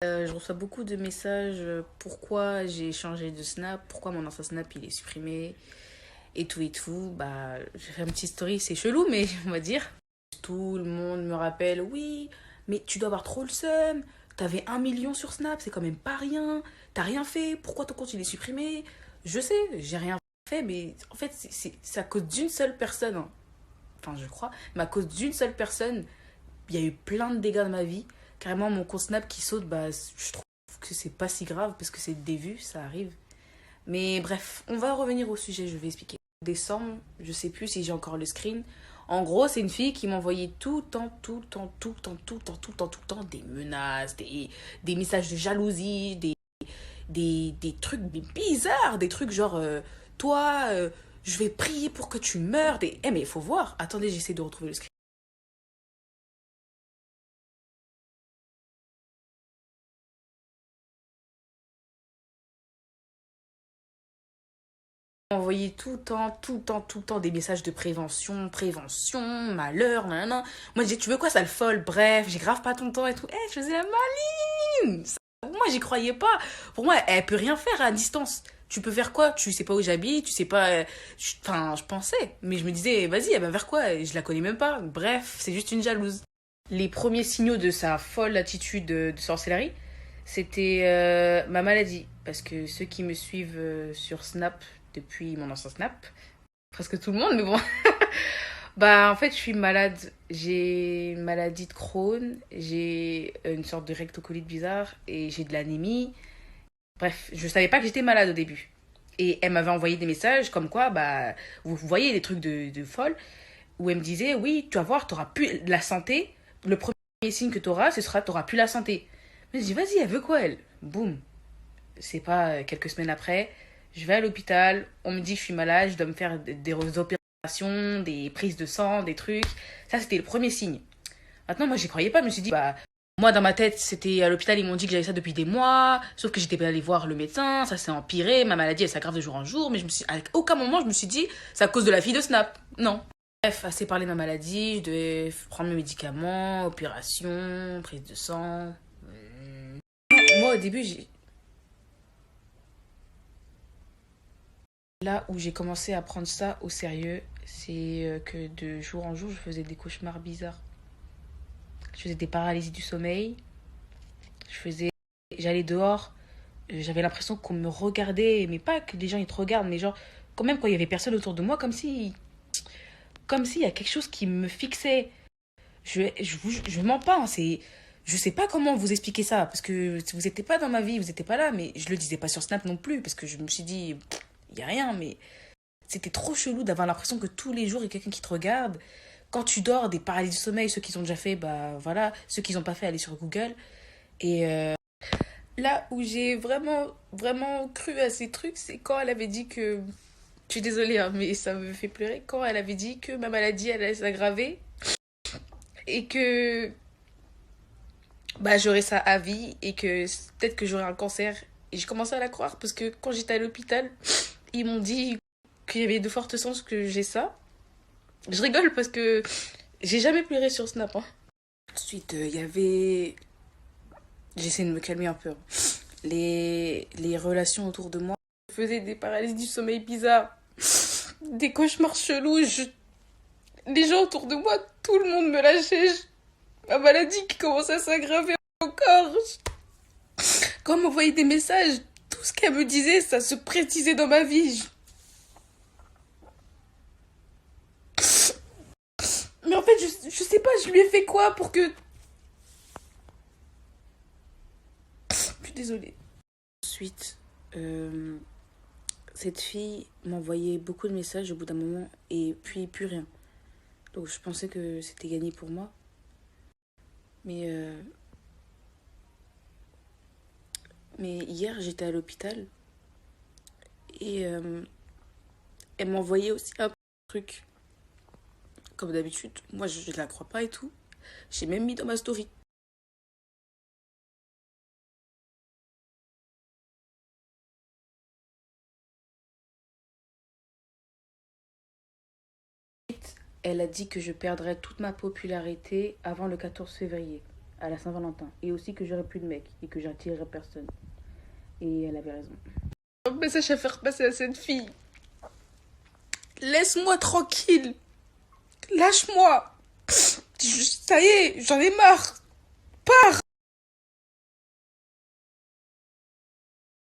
Je reçois beaucoup de messages pourquoi j'ai changé de Snap, pourquoi mon ancien Snap il est supprimé et tout et tout. Bah, je fais un petit story, c'est chelou, mais on va dire. Tout le monde me rappelle, oui, mais tu dois avoir trop le seum. T'avais 1 million sur Snap, c'est quand même pas rien. T'as rien fait, pourquoi ton compte il est supprimé? Je sais, j'ai rien fait, mais en fait, c'est à cause d'une seule personne, hein. Enfin, je crois, mais à cause d'une seule personne, il y a eu plein de dégâts dans ma vie. Carrément, mon compte Snap qui saute, bah, je trouve que c'est pas si grave parce que c'est des vues, ça arrive. Mais bref, on va revenir au sujet, je vais expliquer. Décembre, je sais plus si j'ai encore le screen. En gros, c'est une fille qui m'envoyait tout le temps, tout le temps, tout le temps, tout le temps, tout le temps, tout le temps des menaces, des messages de jalousie, des trucs bizarres, des trucs genre toi, je vais prier pour que tu meurs. Eh, mais il faut voir. Attendez, j'essaie de retrouver le screen. Envoyer tout le temps, tout le temps, tout le temps des messages de prévention, prévention, malheur, nanana. Moi, je dis, tu veux quoi, sale folle? Bref, j'ai grave pas ton temps et tout. Eh, je faisais la maline! Moi, j'y croyais pas. Pour moi, elle peut rien faire à distance. Tu peux faire quoi? Tu sais pas où j'habite, tu sais pas. Enfin, je pensais. Mais je me disais, vas-y, elle va vers quoi? Je la connais même pas. Bref, c'est juste une jalouse. Les premiers signaux de sa folle attitude de sorcellerie, c'était ma maladie. Parce que ceux qui me suivent sur Snap depuis mon ancien Snap, presque tout le monde, mais bon. Bah, en fait, je suis malade. J'ai une maladie de Crohn, j'ai une sorte de rectocolite bizarre et j'ai de l'anémie. Bref, je savais pas que j'étais malade au début. Et elle m'avait envoyé des messages comme quoi, bah, vous voyez des trucs de folle, où elle me disait, oui, tu vas voir, tu n'auras plus la santé. Le premier signe que tu auras, ce sera, tu n'auras plus la santé. Mais je dis, vas-y, elle veut quoi, elle? Boum. C'est pas quelques semaines après, je vais à l'hôpital, on me dit que je suis malade, je dois me faire des opérations, des prises de sang, des trucs. Ça, c'était le premier signe. Maintenant, moi, j'y croyais pas. Je me suis dit, bah, moi, dans ma tête, c'était à l'hôpital, ils m'ont dit que j'avais ça depuis des mois. Sauf que j'étais pas allée voir le médecin, ça s'est empiré, ma maladie, elle s'aggrave de jour en jour. Mais à aucun moment, je me suis dit, c'est à cause de la fille de Snap. Non. Bref, assez parlé de ma maladie, je devais prendre mes médicaments, opération, prise de sang. Moi, au début, là où j'ai commencé à prendre ça au sérieux, c'est que de jour en jour, je faisais des cauchemars bizarres. Je faisais des paralysies du sommeil, je faisais, j'allais dehors, j'avais l'impression qu'on me regardait, mais pas que les gens ils te regardent, mais genre quand même quand il y avait personne autour de moi, comme s'il y a quelque chose qui me fixait. Je mens pas, hein, je sais pas comment vous expliquer ça, parce que vous n'étiez pas dans ma vie, vous n'étiez pas là, mais je le disais pas sur Snap non plus, parce que je me suis dit, il y a rien, mais c'était trop chelou d'avoir l'impression que tous les jours il y a quelqu'un qui te regarde. Quand tu dors, des paralysies du sommeil, ceux qui ont déjà fait, bah voilà, ceux qui n'ont pas fait, allez sur Google. Et là où j'ai vraiment, vraiment cru à ces trucs, c'est quand elle avait dit que. Je suis désolée, hein, mais ça me fait pleurer. Quand elle avait dit que ma maladie allait s'aggraver et que bah, j'aurais ça à vie et que peut-être que j'aurais un cancer. Et j'ai commencé à la croire parce que quand j'étais à l'hôpital, ils m'ont dit qu'il y avait de fortes chances que j'ai ça. Je rigole parce que j'ai jamais pleuré sur Snap, hein. Ensuite, il y avait. J'essaie de me calmer un peu, hein. Les relations autour de moi. Je faisais des paralysies du sommeil bizarres, des cauchemars chelous. Les gens autour de moi, tout le monde me lâchait. Ma maladie qui commençait à s'aggraver encore. Quand on m'envoyait des messages, tout ce qu'elle me disait, ça se précisait dans ma vie. Mais en fait, je sais pas, je lui ai fait quoi pour que. Je suis désolée. Ensuite, cette fille m'envoyait beaucoup de messages au bout d'un moment et puis plus rien. Donc je pensais que c'était gagné pour moi. Mais, mais hier, j'étais à l'hôpital et elle m'envoyait aussi un truc. Comme d'habitude, moi je la crois pas et tout. J'ai même mis dans ma story. Elle a dit que je perdrais toute ma popularité avant le 14 février. à la Saint-Valentin. Et aussi que j'aurais plus de mec et que j'attirerais personne. Et elle avait raison. Un message à faire passer à cette fille. Laisse-moi tranquille. Lâche-moi. Ça y est, j'en ai marre. Pars.